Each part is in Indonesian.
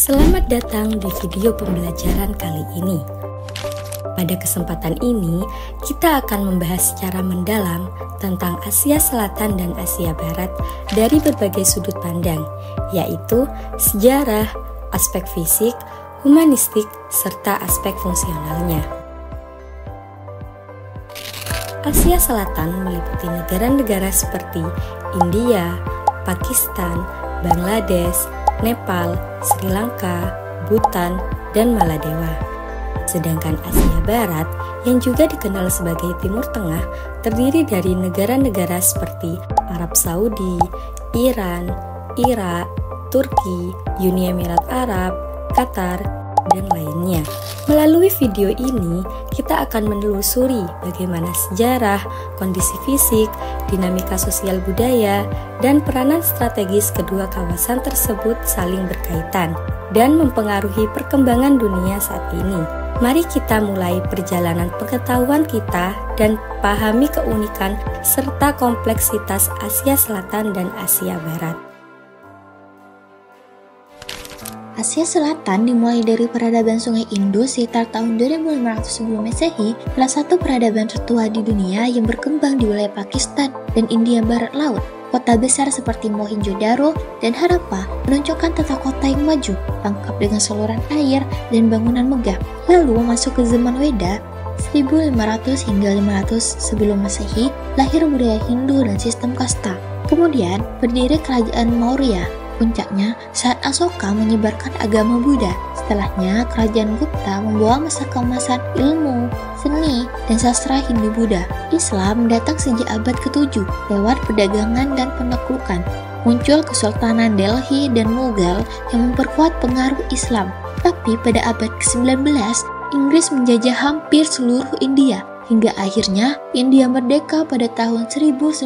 Selamat datang di video pembelajaran kali ini. Pada kesempatan ini, kita akan membahas secara mendalam tentang Asia Selatan dan Asia Barat dari berbagai sudut pandang, yaitu sejarah, aspek fisik, humanistik, serta aspek fungsionalnya. Asia Selatan meliputi negara-negara seperti India, Pakistan, Bangladesh, Nepal, Sri Lanka, Bhutan, dan Maladewa. Sedangkan Asia Barat, yang juga dikenal sebagai Timur Tengah, terdiri dari negara-negara seperti Arab Saudi, Iran, Irak, Turki, Uni Emirat Arab, Qatar, dan lainnya. Melalui video ini, kita akan menelusuri bagaimana sejarah, kondisi fisik, dinamika sosial budaya, dan peranan strategis kedua kawasan tersebut saling berkaitan dan mempengaruhi perkembangan dunia saat ini. Mari kita mulai perjalanan pengetahuan kita dan pahami keunikan serta kompleksitas Asia Selatan dan Asia Barat. Asia Selatan dimulai dari peradaban Sungai Indus sekitar tahun 2500 sebelum Masehi, salah satu peradaban tertua di dunia yang berkembang di wilayah Pakistan dan India Barat Laut. Kota besar seperti Mohenjo-daro dan Harappa menunjukkan tata kota yang maju, lengkap dengan saluran air dan bangunan megah. Lalu masuk ke zaman Weda, 1500 hingga 500 sebelum Masehi, lahir budaya Hindu dan sistem kasta. Kemudian berdiri kerajaan Maurya. Puncaknya saat Asoka menyebarkan agama Buddha. Setelahnya, kerajaan Gupta membawa masa keemasan ilmu, seni, dan sastra Hindu-Buddha. Islam datang sejak abad ke-7 lewat perdagangan dan penaklukan. Muncul Kesultanan Delhi dan Mughal yang memperkuat pengaruh Islam. Tapi pada abad ke-19, Inggris menjajah hampir seluruh India. Hingga akhirnya India merdeka pada tahun 1947,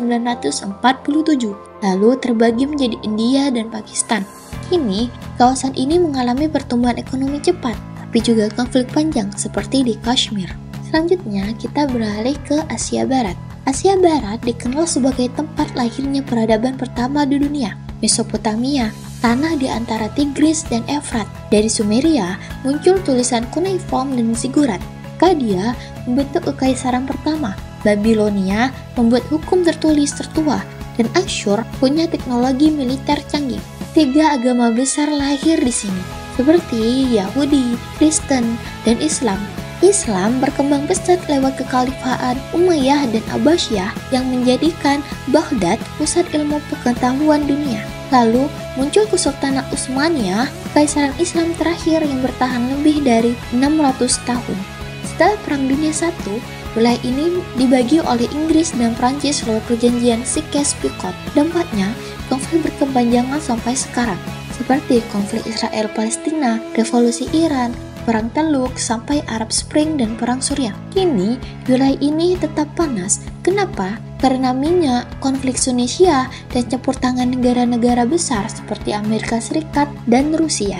lalu terbagi menjadi India dan Pakistan. Kini, kawasan ini mengalami pertumbuhan ekonomi cepat, tapi juga konflik panjang seperti di Kashmir. Selanjutnya, kita beralih ke Asia Barat. Asia Barat dikenal sebagai tempat lahirnya peradaban pertama di dunia, Mesopotamia, tanah di antara Tigris dan Efrat. Dari Sumeria, muncul tulisan cuneiform dan zigurat. Akkadia membentuk kekaisaran pertama, Babilonia membuat hukum tertulis tertua, dan Asyur punya teknologi militer canggih. 3 agama besar lahir di sini, seperti Yahudi, Kristen, dan Islam. Islam berkembang pesat lewat kekhalifahan Umayyah dan Abbasiyah yang menjadikan Baghdad pusat ilmu pengetahuan dunia. Lalu muncul Kesultanan Utsmaniyah, kekaisaran Islam terakhir yang bertahan lebih dari 600 tahun. Setelah Perang Dunia I, wilayah ini dibagi oleh Inggris dan Prancis lewat perjanjian Sykes-Picot. Dampaknya, konflik berkepanjangan sampai sekarang, seperti konflik Israel-Palestina, revolusi Iran, Perang Teluk, sampai Arab Spring dan Perang Suriah. Kini, wilayah ini tetap panas. Kenapa? Karena minyak, konflik Tunisia, dan campur tangan negara-negara besar seperti Amerika Serikat dan Rusia.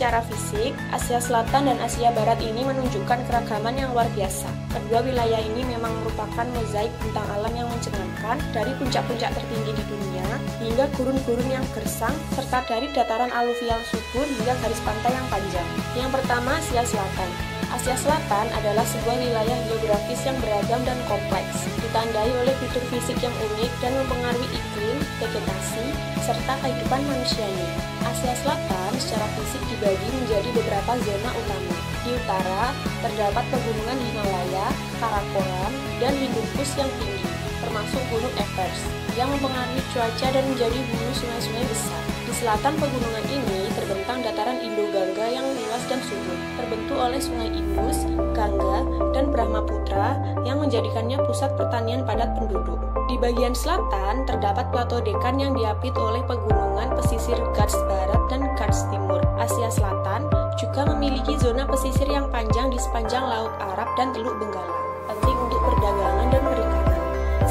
Secara fisik, Asia Selatan dan Asia Barat ini menunjukkan keragaman yang luar biasa. Kedua wilayah ini memang merupakan mozaik bentang alam yang mencengangkan, dari puncak-puncak tertinggi di dunia hingga gurun-gurun yang gersang, serta dari dataran aluvial subur hingga garis pantai yang panjang. Yang pertama, Asia Selatan. Asia Selatan adalah sebuah wilayah geografis yang beragam dan kompleks, ditandai oleh fitur fisik yang unik dan mempengaruhi iklim, vegetasi, serta kehidupan manusianya. Asia Selatan secara fisik dibagi menjadi beberapa zona utama. Di utara, terdapat pegunungan Himalaya, Karakoram, dan Hindukush yang tinggi, termasuk Gunung Everest, yang mempengaruhi cuaca dan menjadi hulu sungai-sungai besar. Di selatan pegunungan ini terbentang dataran Indo-Gangga yang luas dan subur, terbentuk oleh sungai Indus, Gangga, dan Brahmaputra yang menjadikannya pusat pertanian padat penduduk. Di bagian selatan terdapat plato Dekan yang diapit oleh pegunungan pesisir Ghats Barat dan Ghats Timur. Asia Selatan juga memiliki zona pesisir yang panjang di sepanjang Laut Arab dan Teluk Benggala, penting untuk perdagangan dan perikanan.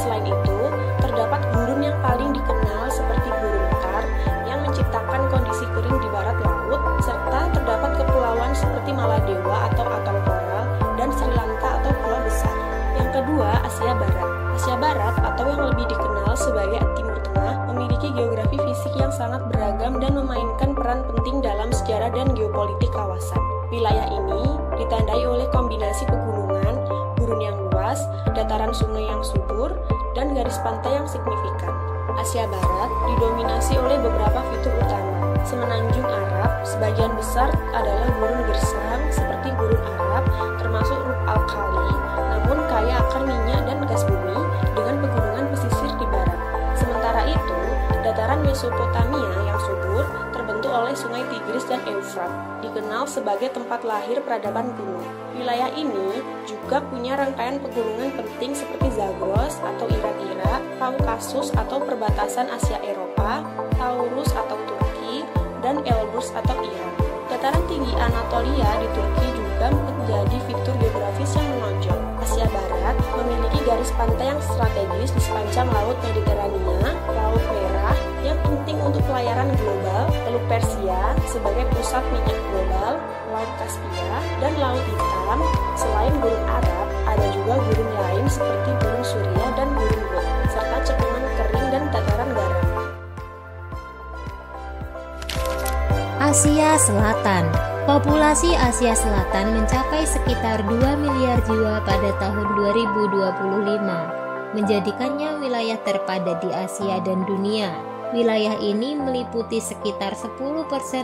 Selain itu, terdapat gurun yang paling dikenal seperti Gurun Kar yang menciptakan kondisi kering di barat laut, serta terdapat kepulauan seperti Maladewa atau atol koral dan Sri Lanka atau pulau besar. Yang kedua, Asia Barat. Asia Barat atau yang lebih dikenal sebagai Timur Tengah memiliki geografi fisik yang sangat beragam dan memainkan peran penting dalam sejarah dan geopolitik kawasan. Wilayah ini ditandai oleh kombinasi pegunungan, gurun yang luas, dataran sungai yang subur, dan garis pantai yang signifikan. Asia Barat didominasi oleh beberapa fitur utama. Semenanjung Arab, sebagian besar adalah gurun gersang seperti gurun Arab, termasuk Rub al-Khali, namun kaya akan minyak dan gas bumi dengan pegunungan pesisir di barat. Sementara itu, dataran Mesopotamia yang subur terbentuk oleh sungai Tigris dan Eufrat, dikenal sebagai tempat lahir peradaban kuno. Wilayah ini juga punya rangkaian pegunungan penting seperti Zagros atau Irak-Irak, Kaukasus atau perbatasan Asia-Eropa, Taurus atau Turki, dan Elbrus atau Iran. Dataran tinggi Anatolia di Turki juga menjadi fitur geografis yang menonjol. Asia Barat memiliki garis pantai yang strategis di sepanjang Laut Mediterania, Laut Merah yang penting untuk pelayaran global, Teluk Persia sebagai pusat minyak global, Laut Kaspia, dan Laut Hitam. Selain gurun Arab, ada juga gurun lain seperti gurun Suria dan gurun Gok, serta cekungan kering dan dataran garam. Asia Selatan. Populasi Asia Selatan mencapai sekitar 2 miliar jiwa pada tahun 2025, menjadikannya wilayah terpadat di Asia dan dunia. Wilayah ini meliputi sekitar 10%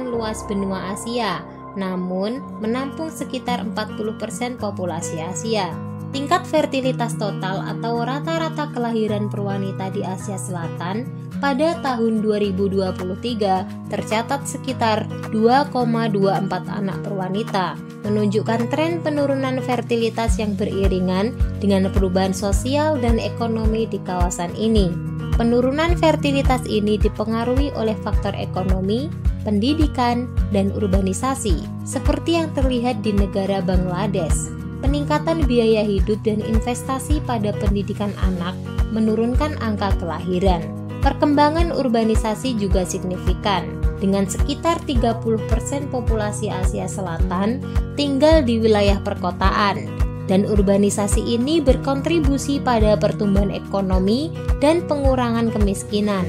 luas benua Asia, namun menampung sekitar 40% populasi Asia. Tingkat fertilitas total atau rata-rata kelahiran per wanita di Asia Selatan pada tahun 2023 tercatat sekitar 2,24 anak per wanita, menunjukkan tren penurunan fertilitas yang beriringan dengan perubahan sosial dan ekonomi di kawasan ini. Penurunan fertilitas ini dipengaruhi oleh faktor ekonomi, pendidikan, dan urbanisasi, seperti yang terlihat di negara Bangladesh. Peningkatan biaya hidup dan investasi pada pendidikan anak menurunkan angka kelahiran. Perkembangan urbanisasi juga signifikan, dengan sekitar 30% populasi Asia Selatan tinggal di wilayah perkotaan, dan urbanisasi ini berkontribusi pada pertumbuhan ekonomi dan pengurangan kemiskinan,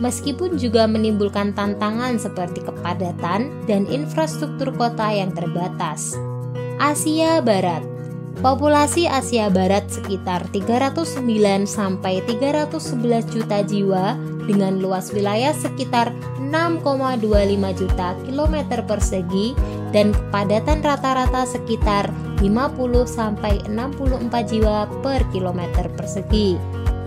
meskipun juga menimbulkan tantangan seperti kepadatan dan infrastruktur kota yang terbatas. Asia Barat. Populasi Asia Barat sekitar 309 sampai 311 juta jiwa dengan luas wilayah sekitar 6,25 juta kilometer persegi dan kepadatan rata-rata sekitar 50 sampai 64 jiwa per kilometer persegi.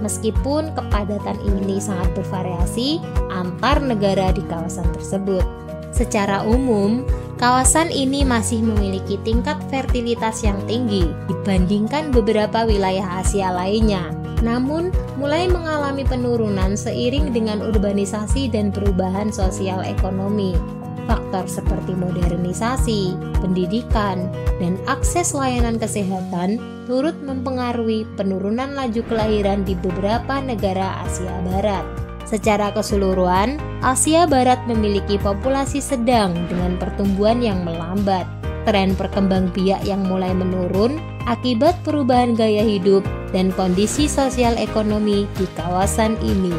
Meskipun kepadatan ini sangat bervariasi antar negara di kawasan tersebut. Secara umum, kawasan ini masih memiliki tingkat fertilitas yang tinggi dibandingkan beberapa wilayah Asia lainnya, namun mulai mengalami penurunan seiring dengan urbanisasi dan perubahan sosial ekonomi. Faktor seperti modernisasi, pendidikan, dan akses layanan kesehatan turut mempengaruhi penurunan laju kelahiran di beberapa negara Asia Barat. Secara keseluruhan, Asia Barat memiliki populasi sedang dengan pertumbuhan yang melambat, tren perkembangbiak yang mulai menurun akibat perubahan gaya hidup dan kondisi sosial ekonomi di kawasan ini.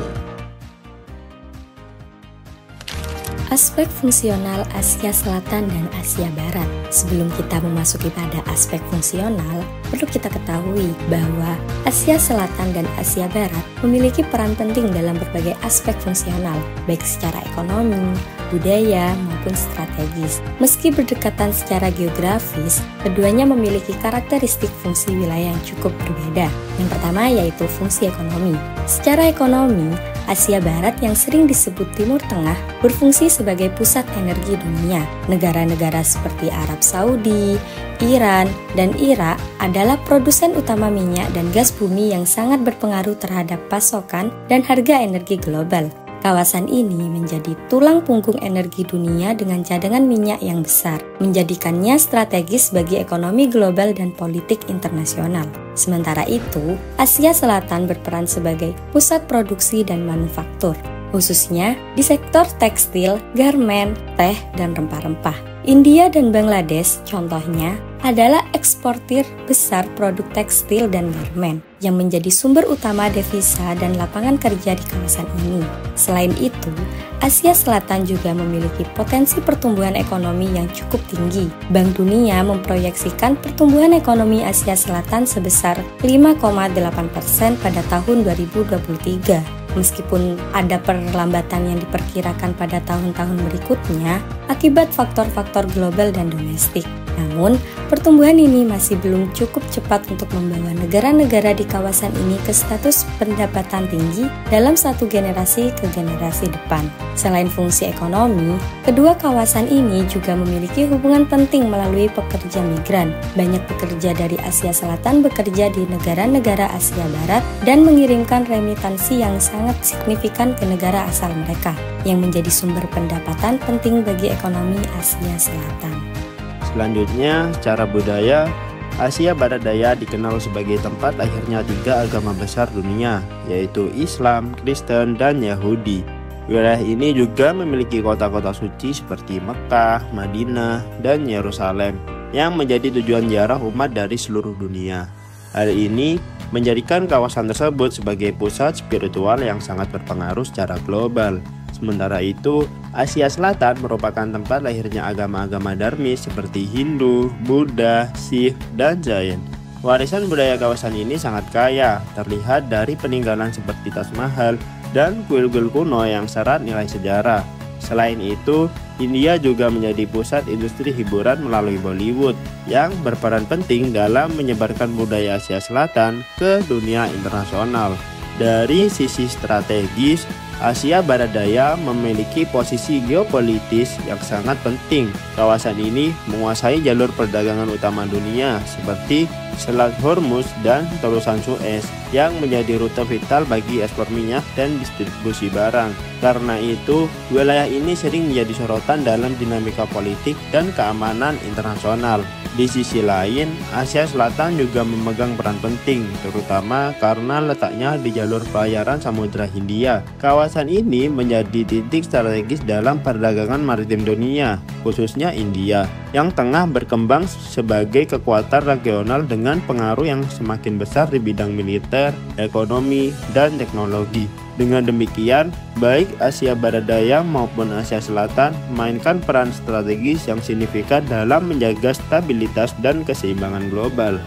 Aspek fungsional Asia Selatan dan Asia Barat. Sebelum kita memasuki pada aspek fungsional, perlu kita ketahui bahwa Asia Selatan dan Asia Barat memiliki peran penting dalam berbagai aspek fungsional, baik secara ekonomi, budaya, maupun strategis. Meski berdekatan secara geografis, keduanya memiliki karakteristik fungsi wilayah yang cukup berbeda. Yang pertama yaitu fungsi ekonomi. Secara ekonomi, Asia Barat yang sering disebut Timur Tengah berfungsi sebagai pusat energi dunia. Negara-negara seperti Arab Saudi, Iran, dan Irak adalah produsen utama minyak dan gas bumi yang sangat berpengaruh terhadap pasokan dan harga energi global. Kawasan ini menjadi tulang punggung energi dunia dengan cadangan minyak yang besar, menjadikannya strategis bagi ekonomi global dan politik internasional. Sementara itu, Asia Selatan berperan sebagai pusat produksi dan manufaktur. khususnya di sektor tekstil, garmen, teh, dan rempah-rempah. India dan Bangladesh contohnya adalah eksportir besar produk tekstil dan garmen yang menjadi sumber utama devisa dan lapangan kerja di kawasan ini. Selain itu, Asia Selatan juga memiliki potensi pertumbuhan ekonomi yang cukup tinggi. Bank Dunia memproyeksikan pertumbuhan ekonomi Asia Selatan sebesar 5,8% pada tahun 2023. Meskipun ada perlambatan yang diperkirakan pada tahun-tahun berikutnya akibat faktor-faktor global dan domestik. Namun, pertumbuhan ini masih belum cukup cepat untuk membawa negara-negara di kawasan ini ke status pendapatan tinggi dalam satu generasi ke generasi depan. Selain fungsi ekonomi, kedua kawasan ini juga memiliki hubungan penting melalui pekerja migran. Banyak pekerja dari Asia Selatan bekerja di negara-negara Asia Barat dan mengirimkan remitansi yang sangat signifikan ke negara asal mereka, yang menjadi sumber pendapatan penting bagi ekonomi Asia Selatan. Selanjutnya, secara budaya, Asia Barat Daya dikenal sebagai tempat lahirnya 3 agama besar dunia, yaitu Islam, Kristen, dan Yahudi. Wilayah ini juga memiliki kota-kota suci seperti Mekah, Madinah, dan Yerusalem, yang menjadi tujuan ziarah umat dari seluruh dunia. Hal ini menjadikan kawasan tersebut sebagai pusat spiritual yang sangat berpengaruh secara global. Sementara itu, Asia Selatan merupakan tempat lahirnya agama-agama darmis seperti Hindu, Buddha, Sikh, dan Jain. Warisan budaya kawasan ini sangat kaya, terlihat dari peninggalan seperti Taj Mahal dan kuil-kuil kuno yang syarat nilai sejarah. Selain itu, India juga menjadi pusat industri hiburan melalui Bollywood yang berperan penting dalam menyebarkan budaya Asia Selatan ke dunia internasional. Dari sisi strategis, Asia Barat Daya memiliki posisi geopolitis yang sangat penting. Kawasan ini menguasai jalur perdagangan utama dunia seperti Selat Hormuz dan Terusan Suez yang menjadi rute vital bagi ekspor minyak dan distribusi barang. Karena itu, wilayah ini sering menjadi sorotan dalam dinamika politik dan keamanan internasional. Di sisi lain, Asia Selatan juga memegang peran penting, terutama karena letaknya di jalur pelayaran Samudra Hindia. Kawasan ini menjadi titik strategis dalam perdagangan maritim dunia, khususnya India, yang tengah berkembang sebagai kekuatan regional dengan pengaruh yang semakin besar di bidang militer, ekonomi, dan teknologi. Dengan demikian, baik Asia Barat Daya maupun Asia Selatan memainkan peran strategis yang signifikan dalam menjaga stabilitas dan keseimbangan global.